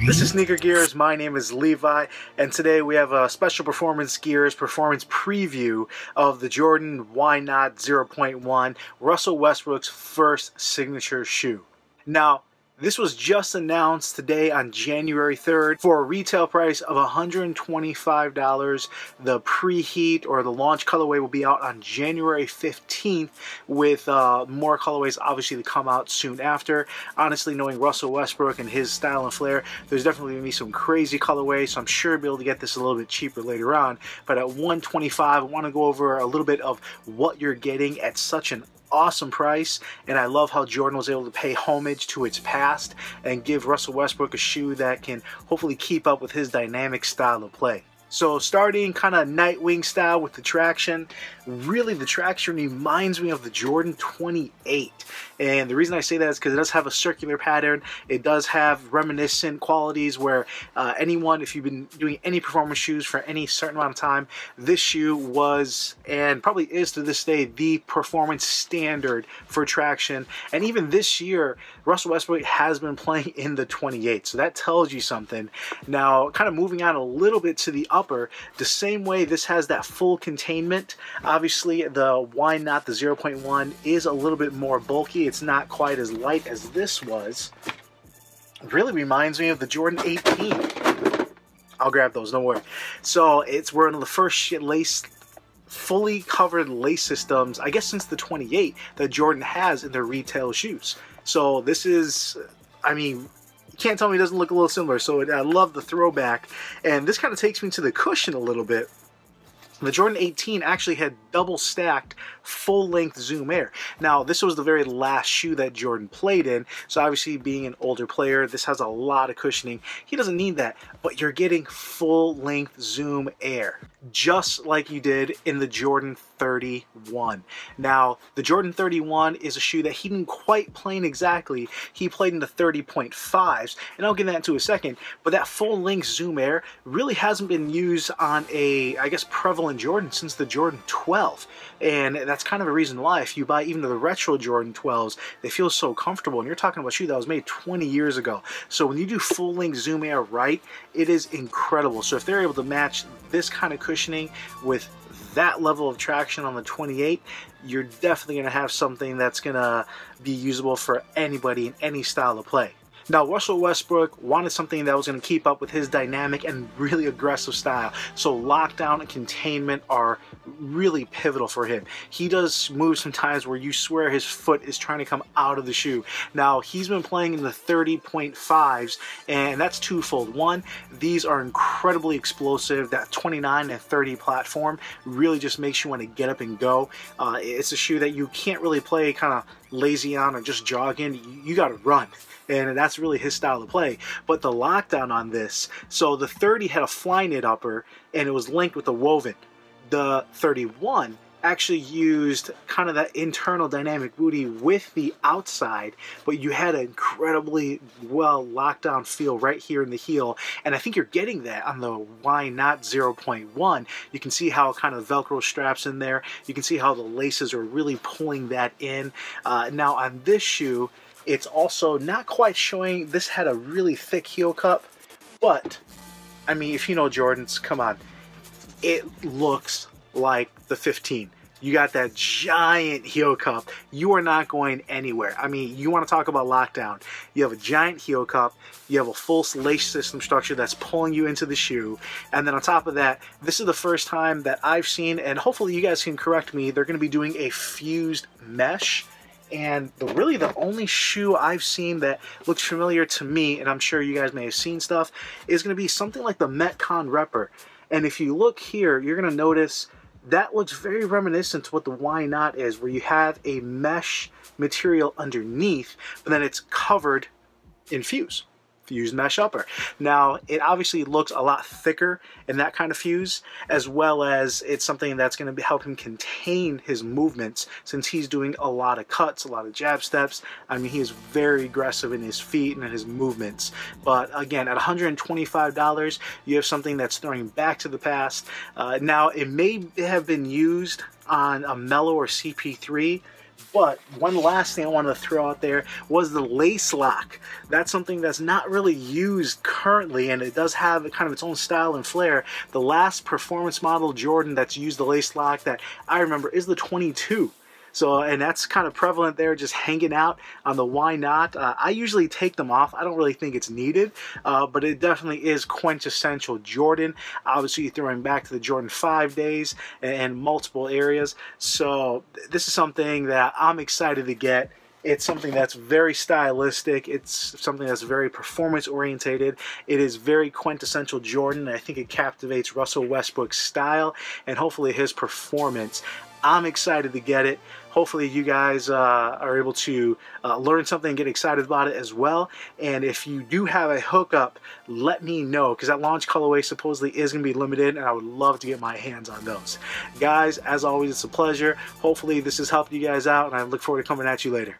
This is Sneaker Gears. My name is Levi, and today we have a special Performance Gears performance preview of the Jordan Why Not 0.1, Russell Westbrook's first signature shoe. Now, this was just announced today on January 3rd for a retail price of $125. The preheat or the launch colorway will be out on January 15th with more colorways obviously to come out soon after. Honestly, knowing Russell Westbrook and his style and flair, there's definitely going to be some crazy colorways, so I'm sure I'll be able to get this a little bit cheaper later on. But at $125, I want to go over a little bit of what you're getting at such an awesome price, and I love how Jordan was able to pay homage to its past and give Russell Westbrook a shoe that can hopefully keep up with his dynamic style of play. So starting kind of Nightwing style with the traction, really the traction reminds me of the Jordan 28. And the reason I say that is because it does have a circular pattern. It does have reminiscent qualities where anyone, if you've been doing any performance shoes for any certain amount of time, this shoe was, and probably is to this day, the performance standard for traction. And even this year, Russell Westbrook has been playing in the 28. So that tells you something. Now, kind of moving on a little bit to the upper, the same way this has that full containment. Obviously, the Why Not, the 0.1, is a little bit more bulky. It's not quite as light as this was. It really reminds me of the Jordan 18. I'll grab those, don't worry. So it's one of the first fully covered lace systems, I guess since the 28, that Jordan has in their retail shoes. So this is, I mean, you can't tell me it doesn't look a little similar. So I love the throwback. And this kind of takes me to the cushion a little bit. The Jordan 18 actually had double stacked full-length Zoom Air. Now, this was the very last shoe that Jordan played in, so obviously being an older player, this has a lot of cushioning. He doesn't need that, but you're getting full-length Zoom Air, just like you did in the Jordan 31. Now, the Jordan 31 is a shoe that he didn't quite play in exactly. He played in the 30.5s, and I'll get that into a second, but that full-length Zoom Air really hasn't been used on a, I guess, prevalent Jordan since the Jordan 12, and that's kind of a reason why if you buy even the retro Jordan 12s, they feel so comfortable, and you're talking about a shoe that was made 20 years ago. So when you do full-length Zoom Air right, it is incredible. So if they're able to match this kind of cushioning with that level of traction on the 28, you're definitely going to have something that's going to be usable for anybody in any style of play. Now, Russell Westbrook wanted something that was going to keep up with his dynamic and really aggressive style. So lockdown and containment are really pivotal for him. He does moves sometimes where you swear his foot is trying to come out of the shoe. Now, he's been playing in the 30.5s, and that's twofold. One, these are incredibly explosive. That 29 and 30 platform really just makes you want to get up and go. It's a shoe that you can't really play kind of lazy on or just jog in. You got to run. And that's really his style of play. But the lockdown on this, so the 30 had a fly knit upper and it was linked with a woven. The 31 actually used kind of that internal dynamic booty with the outside, but you had an incredibly well locked down feel right here in the heel, and I think you're getting that on the Why Not 0.1. You can see how kind of Velcro straps in there. You can see how the laces are really pulling that in. Now on this shoe, it's also not quite showing. This had a really thick heel cup, but I mean, if you know Jordans, come on, it looks like the 15. You got that giant heel cup. You are not going anywhere. I mean, you want to talk about lockdown. You have a giant heel cup. You have a full lace system structure that's pulling you into the shoe. And then on top of that, this is the first time that I've seen, and hopefully you guys can correct me, they're going to be doing a fused mesh. And really the only shoe I've seen that looks familiar to me, and I'm sure you guys may have seen stuff, is going to be something like the Metcon Repper. And if you look here, you're going to notice that looks very reminiscent to what the Why Not is, where you have a mesh material underneath, but then it's covered in fused mesh upper. Now, it obviously looks a lot thicker in that kind of fuse, as well as it's something that's going to help him contain his movements since he's doing a lot of cuts, a lot of jab steps. I mean, he is very aggressive in his feet and in his movements. But again, at $125, you have something that's throwing back to the past. Now, it may have been used on a Mellow or CP3, But one last thing I wanted to throw out there was the lace lock. That's something that's not really used currently, and it does have kind of its own style and flair. The last performance model Jordan that's used the lace lock that I remember is the 22. So, and that's kind of prevalent there, just hanging out on the Why Not. I usually take them off. I don't really think it's needed, but it definitely is quintessential Jordan. Obviously, throwing back to the Jordan 5 days and multiple areas. So this is something that I'm excited to get. It's something that's very stylistic. It's something that's very performance orientated. It is very quintessential Jordan. I think it captivates Russell Westbrook's style and hopefully his performance. I'm excited to get it. Hopefully you guys are able to learn something and get excited about it as well. And if you do have a hookup, let me know, because that launch colorway supposedly is going to be limited, and I would love to get my hands on those. Guys, as always, it's a pleasure. Hopefully this has helped you guys out, and I look forward to coming at you later.